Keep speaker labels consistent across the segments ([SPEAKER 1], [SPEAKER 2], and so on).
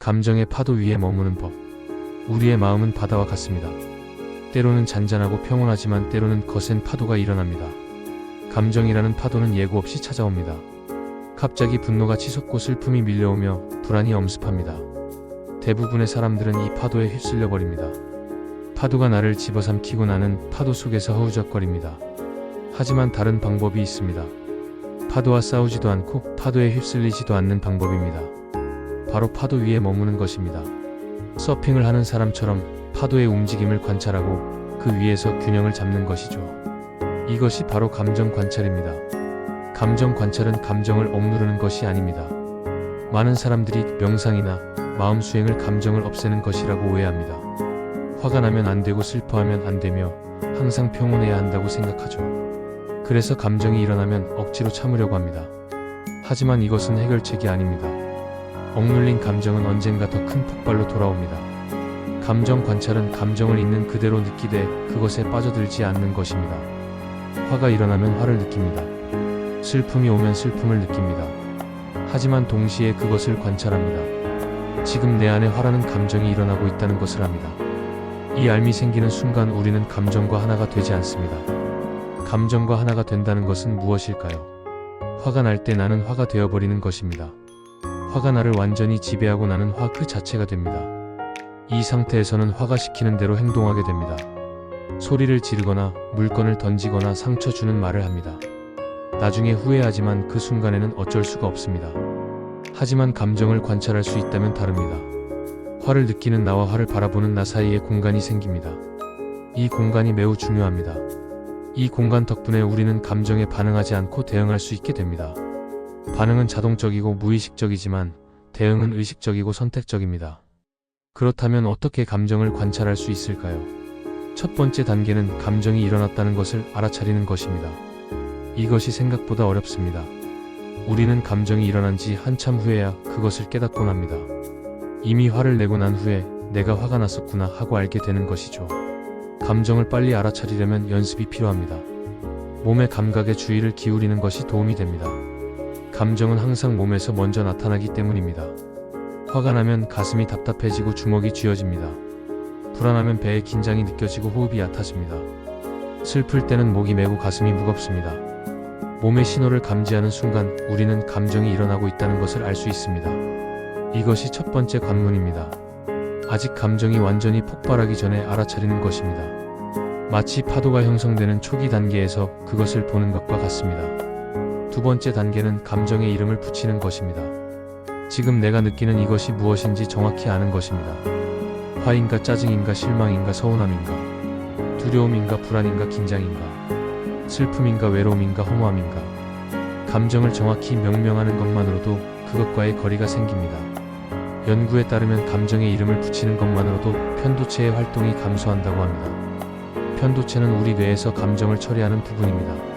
[SPEAKER 1] 감정의 파도 위에 머무는 법. 우리의 마음은 바다와 같습니다. 때로는 잔잔하고 평온하지만 때로는 거센 파도가 일어납니다. 감정이라는 파도는 예고 없이 찾아옵니다. 갑자기 분노가 치솟고 슬픔이 밀려오며 불안이 엄습합니다. 대부분의 사람들은 이 파도에 휩쓸려 버립니다. 파도가 나를 집어삼키고 나는 파도 속에서 허우적거립니다. 하지만 다른 방법이 있습니다. 파도와 싸우지도 않고 파도에 휩쓸리지도 않는 방법입니다. 바로 파도 위에 머무는 것입니다. 서핑을 하는 사람처럼 파도의 움직임을 관찰하고 그 위에서 균형을 잡는 것이죠. 이것이 바로 감정 관찰입니다. 감정 관찰은 감정을 억누르는 것이 아닙니다. 많은 사람들이 명상이나 마음 수행을 감정을 없애는 것이라고 오해합니다. 화가 나면 안 되고 슬퍼하면 안 되며 항상 평온해야 한다고 생각하죠. 그래서 감정이 일어나면 억지로 참으려고 합니다. 하지만 이것은 해결책이 아닙니다. 억눌린 감정은 언젠가 더 큰 폭발로 돌아옵니다. 감정 관찰은 감정을 있는 그대로 느끼되 그것에 빠져들지 않는 것입니다. 화가 일어나면 화를 느낍니다. 슬픔이 오면 슬픔을 느낍니다. 하지만 동시에 그것을 관찰합니다. 지금 내 안에 화라는 감정이 일어나고 있다는 것을 압니다. 이 알미 생기는 순간 우리는 감정과 하나가 되지 않습니다. 감정과 하나가 된다는 것은 무엇일까요? 화가 날 때 나는 화가 되어버리는 것입니다. 화가 나를 완전히 지배하고 나는 화 그 자체가 됩니다. 이 상태에서는 화가 시키는 대로 행동하게 됩니다. 소리를 지르거나 물건을 던지거나 상처 주는 말을 합니다. 나중에 후회하지만 그 순간에는 어쩔 수가 없습니다. 하지만 감정을 관찰할 수 있다면 다릅니다. 화를 느끼는 나와 화를 바라보는 나 사이에 공간이 생깁니다. 이 공간이 매우 중요합니다. 이 공간 덕분에 우리는 감정에 반응하지 않고 대응할 수 있게 됩니다. 반응은 자동적이고 무의식적이지만 대응은 의식적이고 선택적입니다. 그렇다면 어떻게 감정을 관찰할 수 있을까요? 첫 번째 단계는 감정이 일어났다는 것을 알아차리는 것입니다. 이것이 생각보다 어렵습니다. 우리는 감정이 일어난 지 한참 후에야 그것을 깨닫곤 합니다. 이미 화를 내고 난 후에 내가 화가 났었구나 하고 알게 되는 것이죠. 감정을 빨리 알아차리려면 연습이 필요합니다. 몸의 감각에 주의를 기울이는 것이 도움이 됩니다. 감정은 항상 몸에서 먼저 나타나기 때문입니다. 화가 나면 가슴이 답답해지고 주먹이 쥐어집니다. 불안하면 배에 긴장이 느껴지고 호흡이 얕아집니다. 슬플 때는 목이 메고 가슴이 무겁습니다. 몸의 신호를 감지하는 순간 우리는 감정이 일어나고 있다는 것을 알 수 있습니다. 이것이 첫 번째 관문입니다. 아직 감정이 완전히 폭발하기 전에 알아차리는 것입니다. 마치 파도가 형성되는 초기 단계에서 그것을 보는 것과 같습니다. 두 번째 단계는 감정의 이름을 붙이는 것입니다. 지금 내가 느끼는 이것이 무엇인지 정확히 아는 것입니다. 화인가 짜증인가 실망인가 서운함인가 두려움인가 불안인가 긴장인가 슬픔인가 외로움인가 허무함인가 감정을 정확히 명명하는 것만으로도 그것과의 거리가 생깁니다. 연구에 따르면 감정의 이름을 붙이는 것만으로도 편도체의 활동이 감소한다고 합니다. 편도체는 우리 뇌에서 감정을 처리하는 부분입니다.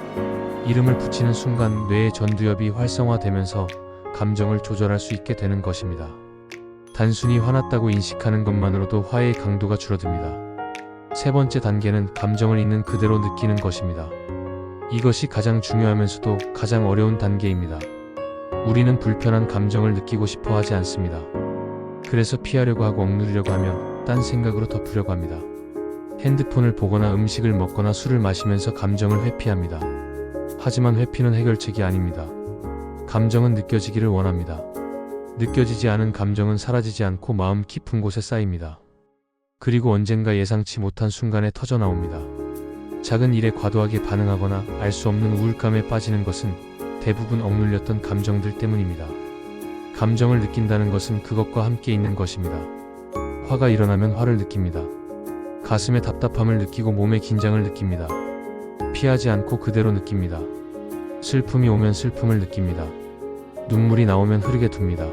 [SPEAKER 1] 이름을 붙이는 순간 뇌의 전두엽이 활성화되면서 감정을 조절할 수 있게 되는 것입니다. 단순히 화났다고 인식하는 것만으로도 화의 강도가 줄어듭니다. 세 번째 단계는 감정을 있는 그대로 느끼는 것입니다. 이것이 가장 중요하면서도 가장 어려운 단계입니다. 우리는 불편한 감정을 느끼고 싶어 하지 않습니다. 그래서 피하려고 하고 억누르려고 하며 딴 생각으로 덮으려고 합니다. 핸드폰을 보거나 음식을 먹거나 술을 마시면서 감정을 회피합니다. 하지만 회피는 해결책이 아닙니다. 감정은 느껴지기를 원합니다. 느껴지지 않은 감정은 사라지지 않고 마음 깊은 곳에 쌓입니다. 그리고 언젠가 예상치 못한 순간에 터져나옵니다. 작은 일에 과도하게 반응하거나 알 수 없는 우울감에 빠지는 것은 대부분 억눌렸던 감정들 때문입니다. 감정을 느낀다는 것은 그것과 함께 있는 것입니다. 화가 일어나면 화를 느낍니다. 가슴에 답답함을 느끼고 몸에 긴장을 느낍니다. 피하지 않고 그대로 느낍니다. 슬픔이 오면 슬픔을 느낍니다. 눈물이 나오면 흐르게 둡니다.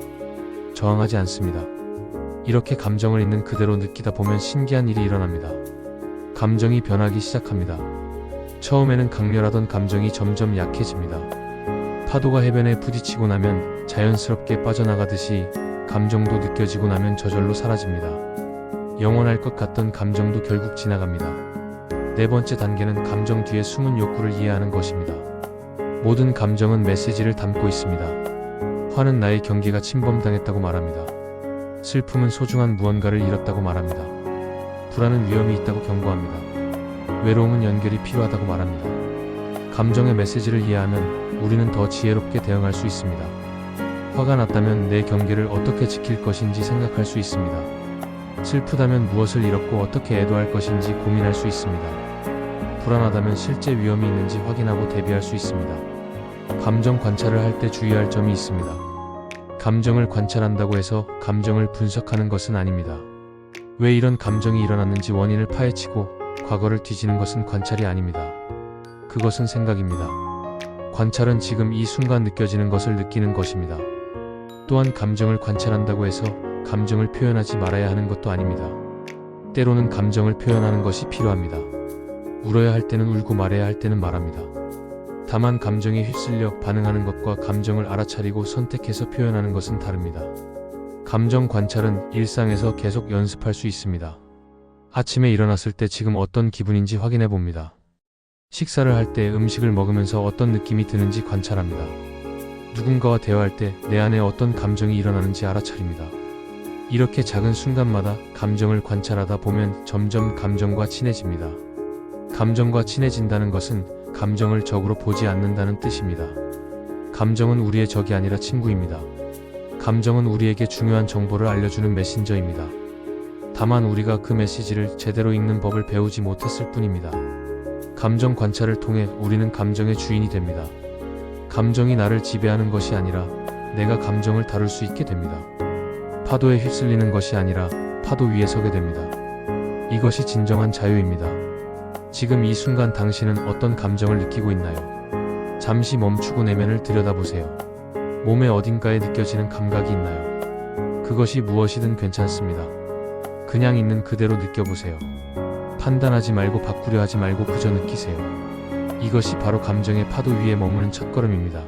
[SPEAKER 1] 저항하지 않습니다. 이렇게 감정을 있는 그대로 느끼다 보면 신기한 일이 일어납니다. 감정이 변하기 시작합니다. 처음에는 강렬하던 감정이 점점 약해집니다. 파도가 해변에 부딪히고 나면 자연스럽게 빠져나가듯이 감정도 느껴지고 나면 저절로 사라집니다. 영원할 것 같던 감정도 결국 지나갑니다. 네 번째 단계는 감정 뒤에 숨은 욕구를 이해하는 것입니다. 모든 감정은 메시지를 담고 있습니다. 화는 나의 경계가 침범당했다고 말합니다. 슬픔은 소중한 무언가를 잃었다고 말합니다. 불안은 위험이 있다고 경고합니다. 외로움은 연결이 필요하다고 말합니다. 감정의 메시지를 이해하면 우리는 더 지혜롭게 대응할 수 있습니다. 화가 났다면 내 경계를 어떻게 지킬 것인지 생각할 수 있습니다. 슬프다면 무엇을 잃었고 어떻게 애도할 것인지 고민할 수 있습니다. 불안하다면 실제 위험이 있는지 확인하고 대비할 수 있습니다. 감정 관찰을 할 때 주의할 점이 있습니다. 감정을 관찰한다고 해서 감정을 분석하는 것은 아닙니다. 왜 이런 감정이 일어났는지 원인을 파헤치고 과거를 뒤지는 것은 관찰이 아닙니다. 그것은 생각입니다. 관찰은 지금 이 순간 느껴지는 것을 느끼는 것입니다. 또한 감정을 관찰한다고 해서 감정을 표현하지 말아야 하는 것도 아닙니다. 때로는 감정을 표현하는 것이 필요합니다. 울어야 할 때는 울고 말해야 할 때는 말합니다. 다만 감정에 휩쓸려 반응하는 것과 감정을 알아차리고 선택해서 표현하는 것은 다릅니다. 감정 관찰은 일상에서 계속 연습할 수 있습니다. 아침에 일어났을 때 지금 어떤 기분인지 확인해 봅니다. 식사를 할 때 음식을 먹으면서 어떤 느낌이 드는지 관찰합니다. 누군가와 대화할 때 내 안에 어떤 감정이 일어나는지 알아차립니다. 이렇게 작은 순간마다 감정을 관찰하다 보면 점점 감정과 친해집니다. 감정과 친해진다는 것은 감정을 적으로 보지 않는다는 뜻입니다. 감정은 우리의 적이 아니라 친구입니다. 감정은 우리에게 중요한 정보를 알려주는 메신저입니다. 다만 우리가 그 메시지를 제대로 읽는 법을 배우지 못했을 뿐입니다. 감정 관찰을 통해 우리는 감정의 주인이 됩니다. 감정이 나를 지배하는 것이 아니라 내가 감정을 다룰 수 있게 됩니다. 파도에 휩쓸리는 것이 아니라 파도 위에 서게 됩니다. 이것이 진정한 자유입니다. 지금 이 순간 당신은 어떤 감정을 느끼고 있나요? 잠시 멈추고 내면을 들여다보세요. 몸의 어딘가에 느껴지는 감각이 있나요? 그것이 무엇이든 괜찮습니다. 그냥 있는 그대로 느껴보세요. 판단하지 말고 바꾸려 하지 말고 그저 느끼세요. 이것이 바로 감정의 파도 위에 머무는 첫걸음입니다.